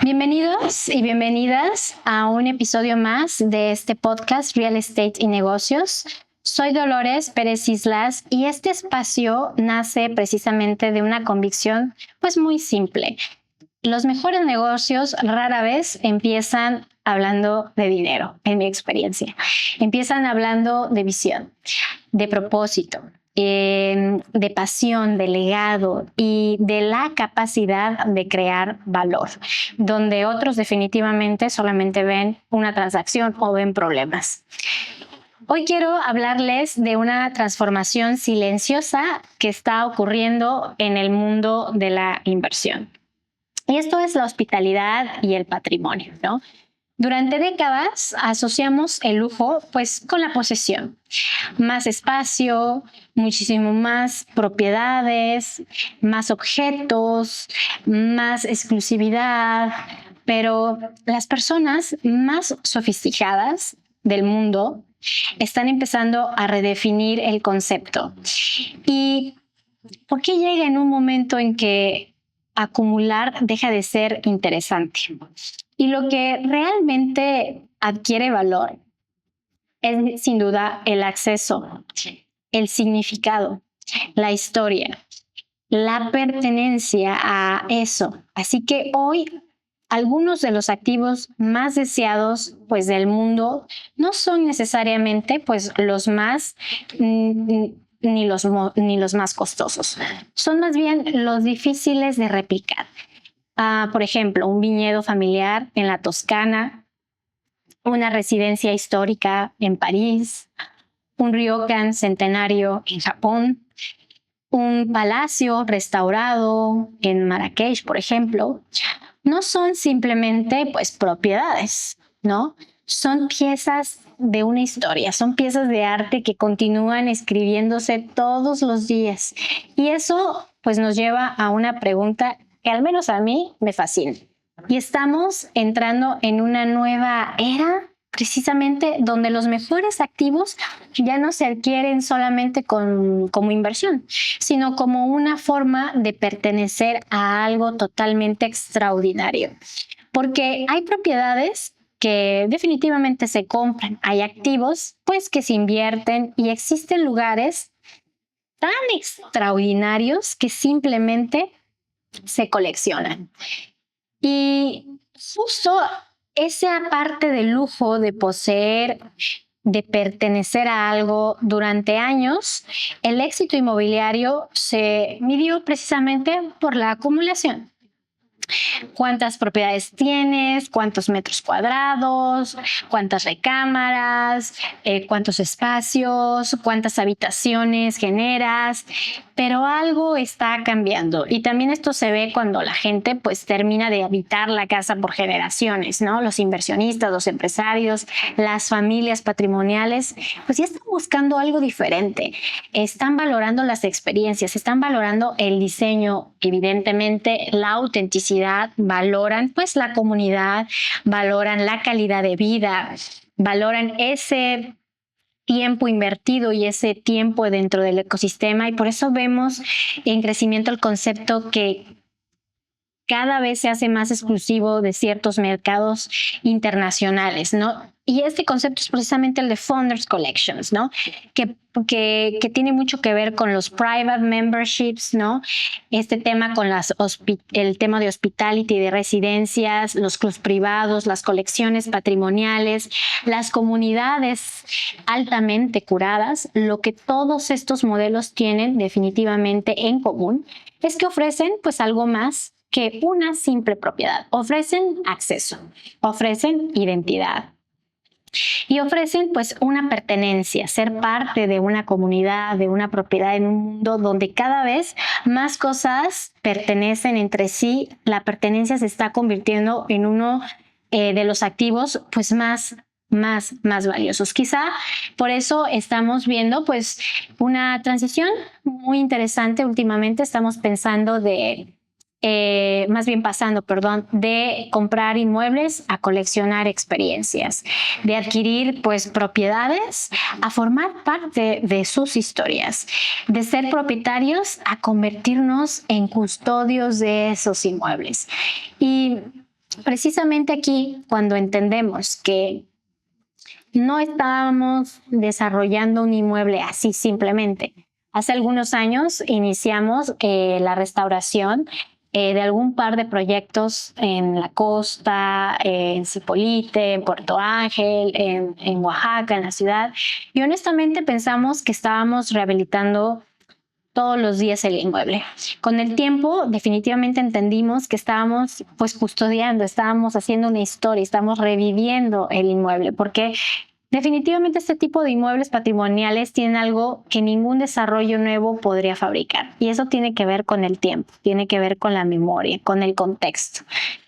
Bienvenidos y bienvenidas a un episodio más de este podcast Real Estate y Negocios. Soy Dolores Pérez Islas y este espacio nace precisamente de una convicción pues muy simple. Los mejores negocios rara vez empiezan hablando de dinero, en mi experiencia. Empiezan hablando de visión, de propósito, de pasión, de legado y de la capacidad de crear valor, donde otros definitivamente solamente ven una transacción o ven problemas. Hoy quiero hablarles de una transformación silenciosa que está ocurriendo en el mundo de la inversión. Y esto es la hospitalidad y el patrimonio, ¿no? Durante décadas asociamos el lujo pues con la posesión. Más espacio, muchísimo más propiedades, más objetos, más exclusividad, pero las personas más sofisticadas del mundo están empezando a redefinir el concepto. ¿Y por qué llega en un momento en que acumular deja de ser interesante? Y lo que realmente adquiere valor es sin duda el acceso, el significado, la historia, la pertenencia a eso. Así que hoy algunos de los activos más deseados pues del mundo no son necesariamente pues los más ni los más costosos. Son más bien los difíciles de replicar. Por ejemplo, un viñedo familiar en la Toscana, una residencia histórica en París, un ryokan centenario en Japón, un palacio restaurado en Marrakech, por ejemplo. No son simplemente pues propiedades, ¿no? Son piezas de una historia, son piezas de arte que continúan escribiéndose todos los días. Y eso pues nos lleva a una pregunta que al menos a mí me fascina. Y estamos entrando en una nueva era, precisamente donde los mejores activos ya no se adquieren solamente como inversión, sino como una forma de pertenecer a algo totalmente extraordinario. Porque hay propiedades que definitivamente se compran, hay activos pues que se invierten y existen lugares tan extraordinarios que simplemente se coleccionan. Y justo esa parte del lujo de poseer, de pertenecer a algo durante años, el éxito inmobiliario se midió precisamente por la acumulación. ¿Cuántas propiedades tienes? ¿Cuántos metros cuadrados? ¿Cuántas recámaras? ¿Cuántos espacios? ¿Cuántas habitaciones generas? Pero algo está cambiando y también esto se ve cuando la gente pues termina de habitar la casa por generaciones, ¿no? Los inversionistas, los empresarios, las familias patrimoniales, pues ya están buscando algo diferente. Están valorando las experiencias, están valorando el diseño, evidentemente la autenticidad, valoran pues la comunidad, valoran la calidad de vida, valoran ese tiempo invertido y ese tiempo dentro del ecosistema, y por eso vemos en crecimiento el concepto que cada vez se hace más exclusivo de ciertos mercados internacionales, ¿no? Y este concepto es precisamente el de Founders Collections, ¿no? Que tiene mucho que ver con los private memberships, ¿no? Este tema con el tema de hospitality, de residencias, los clubs privados, las colecciones patrimoniales, las comunidades altamente curadas. Lo que todos estos modelos tienen definitivamente en común es que ofrecen pues algo más que una simple propiedad. Ofrecen acceso, ofrecen identidad y ofrecen pues una pertenencia, ser parte de una comunidad, de una propiedad en un mundo donde cada vez más cosas pertenecen entre sí. La pertenencia se está convirtiendo en uno de los activos pues más valiosos. Quizá por eso estamos viendo pues una transición muy interesante últimamente. Estamos pensando de comprar inmuebles a coleccionar experiencias, de adquirir pues propiedades a formar parte de sus historias, de ser propietarios a convertirnos en custodios de esos inmuebles. Y precisamente aquí, cuando entendemos que no estábamos desarrollando un inmueble así simplemente. Hace algunos años iniciamos la restauración de algún par de proyectos en la costa, en Zipolite, en Puerto Ángel, en Oaxaca, en la ciudad. Y honestamente pensamos que estábamos rehabilitando todos los días el inmueble. Con el tiempo, definitivamente entendimos que estábamos pues custodiando, estábamos haciendo una historia, estábamos reviviendo el inmueble, porque definitivamente este tipo de inmuebles patrimoniales tienen algo que ningún desarrollo nuevo podría fabricar. Y eso tiene que ver con el tiempo, tiene que ver con la memoria, con el contexto.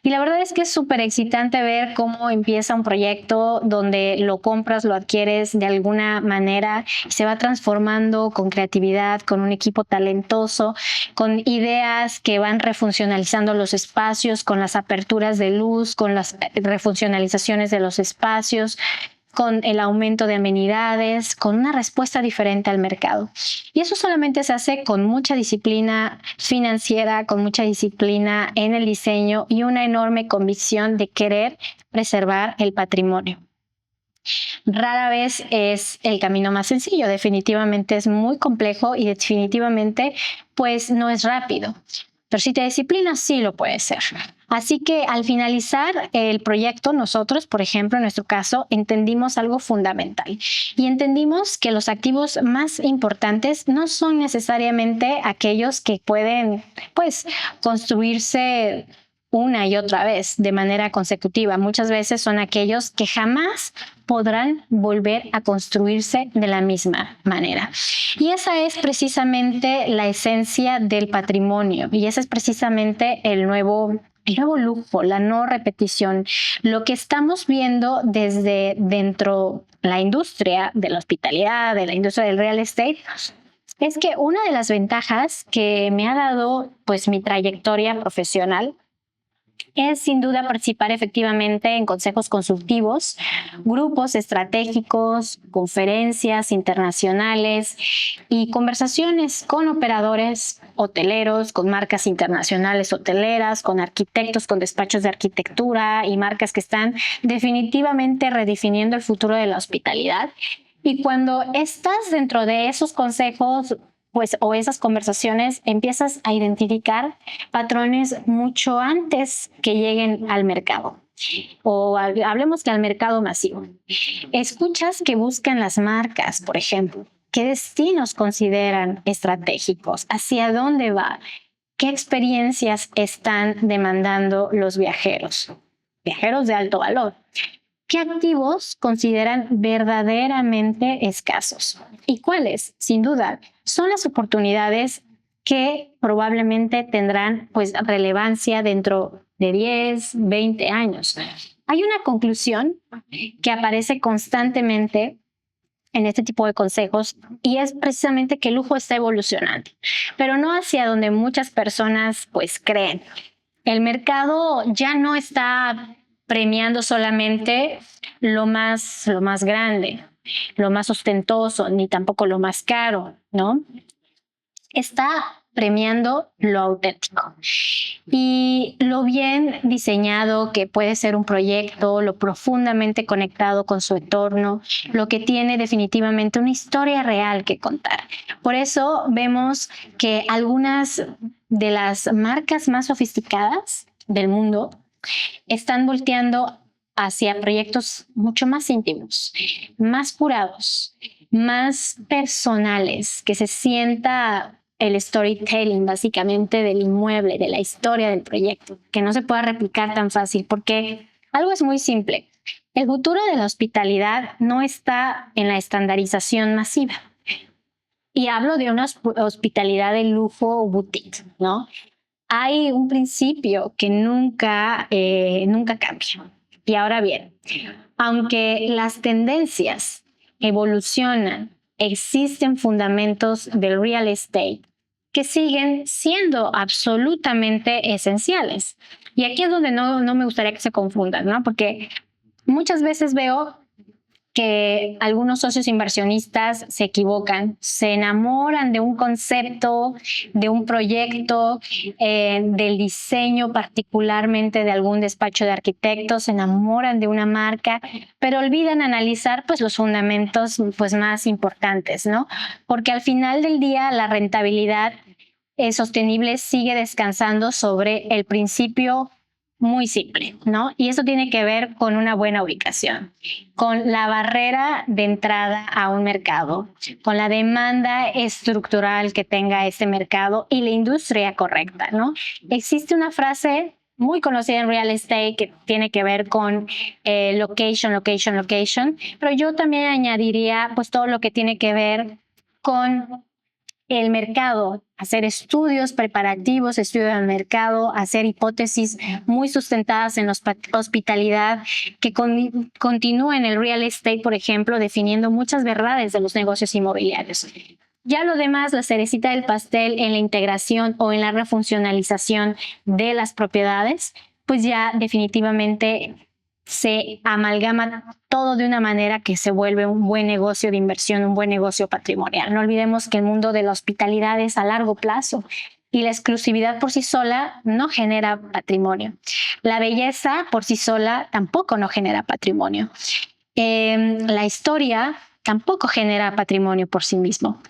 Y la verdad es que es súper excitante ver cómo empieza un proyecto donde lo compras, lo adquieres de alguna manera y se va transformando con creatividad, con un equipo talentoso, con ideas que van refuncionalizando los espacios, con las aperturas de luz, con las refuncionalizaciones de los espacios, con el aumento de amenidades, con una respuesta diferente al mercado. Y eso solamente se hace con mucha disciplina financiera, con mucha disciplina en el diseño y una enorme convicción de querer preservar el patrimonio. Rara vez es el camino más sencillo, definitivamente es muy complejo y definitivamente pues no es rápido. Pero si te disciplinas, sí lo puede ser. Así que al finalizar el proyecto, nosotros, por ejemplo, en nuestro caso, entendimos algo fundamental y entendimos que los activos más importantes no son necesariamente aquellos que pueden, pues, construirse una y otra vez de manera consecutiva. Muchas veces son aquellos que jamás podrán volver a construirse de la misma manera. Y esa es precisamente la esencia del patrimonio y ese es precisamente el nuevo lujo, la no repetición. Lo que estamos viendo desde dentro la industria de la hospitalidad, de la industria del real estate, es que una de las ventajas que me ha dado pues mi trayectoria profesional es sin duda participar efectivamente en consejos consultivos, grupos estratégicos, conferencias internacionales y conversaciones con operadores hoteleros, con marcas internacionales hoteleras, con arquitectos, con despachos de arquitectura y marcas que están definitivamente redefiniendo el futuro de la hospitalidad. Y cuando estás dentro de esos consejos, pues, o esas conversaciones, empiezas a identificar patrones mucho antes que lleguen al mercado. O hablemos que al mercado masivo. Escuchas que buscan las marcas, por ejemplo. ¿Qué destinos consideran estratégicos? ¿Hacia dónde va? ¿Qué experiencias están demandando los viajeros? Viajeros de alto valor. ¿Qué activos consideran verdaderamente escasos? ¿Y cuáles? Sin duda, son las oportunidades que probablemente tendrán pues relevancia dentro de 10, 20 años. Hay una conclusión que aparece constantemente en este tipo de consejos y es precisamente que el lujo está evolucionando, pero no hacia donde muchas personas pues creen. El mercado ya no está premiando solamente lo más grande, lo más ostentoso, ni tampoco lo más caro, ¿no? Está premiando lo auténtico y lo bien diseñado que puede ser un proyecto, lo profundamente conectado con su entorno, lo que tiene definitivamente una historia real que contar. Por eso vemos que algunas de las marcas más sofisticadas del mundo están volteando hacia proyectos mucho más íntimos, más curados, más personales, que se sienta el storytelling básicamente del inmueble, de la historia del proyecto, que no se pueda replicar tan fácil, porque algo es muy simple. El futuro de la hospitalidad no está en la estandarización masiva. Y hablo de una hospitalidad de lujo o boutique, ¿no? Hay un principio que nunca cambia. Y ahora bien, aunque las tendencias evolucionan, existen fundamentos del real estate que siguen siendo absolutamente esenciales. Y aquí es donde no me gustaría que se confundan, ¿no? Porque muchas veces veo que algunos socios inversionistas se equivocan, se enamoran de un concepto, de un proyecto, del diseño particularmente de algún despacho de arquitectos, se enamoran de una marca, pero olvidan analizar pues los fundamentos pues más importantes, ¿no? Porque al final del día la rentabilidad sostenible sigue descansando sobre el principio muy simple, ¿no? Y eso tiene que ver con una buena ubicación, con la barrera de entrada a un mercado, con la demanda estructural que tenga ese mercado y la industria correcta, ¿no? Existe una frase muy conocida en real estate que tiene que ver con location, location, location, pero yo también añadiría pues todo lo que tiene que ver con el mercado, hacer estudios preparativos, estudio del mercado, hacer hipótesis muy sustentadas en la hospitalidad que continúen el real estate, por ejemplo, definiendo muchas verdades de los negocios inmobiliarios. Ya lo demás, la cerecita del pastel en la integración o en la refuncionalización de las propiedades, pues ya definitivamente se amalgama todo de una manera que se vuelve un buen negocio de inversión, un buen negocio patrimonial. No olvidemos que el mundo de la hospitalidad es a largo plazo y la exclusividad por sí sola no genera patrimonio. La belleza por sí sola tampoco no genera patrimonio. La historia tampoco genera patrimonio por sí mismo.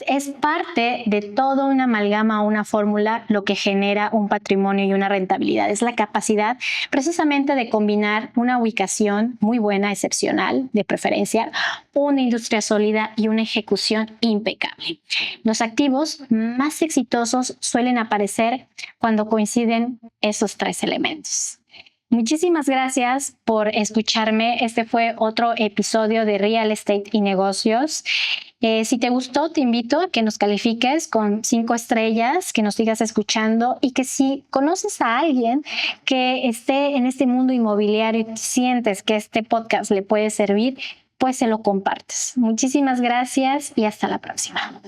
Es parte de toda una amalgama, una fórmula, lo que genera un patrimonio y una rentabilidad. Es la capacidad precisamente de combinar una ubicación muy buena, excepcional, de preferencia, una industria sólida y una ejecución impecable. Los activos más exitosos suelen aparecer cuando coinciden esos tres elementos. Muchísimas gracias por escucharme. Este fue otro episodio de Real Estate y Negocios. Si te gustó, te invito a que nos califiques con 5 estrellas, que nos sigas escuchando y que si conoces a alguien que esté en este mundo inmobiliario y sientes que este podcast le puede servir, pues se lo compartes. Muchísimas gracias y hasta la próxima.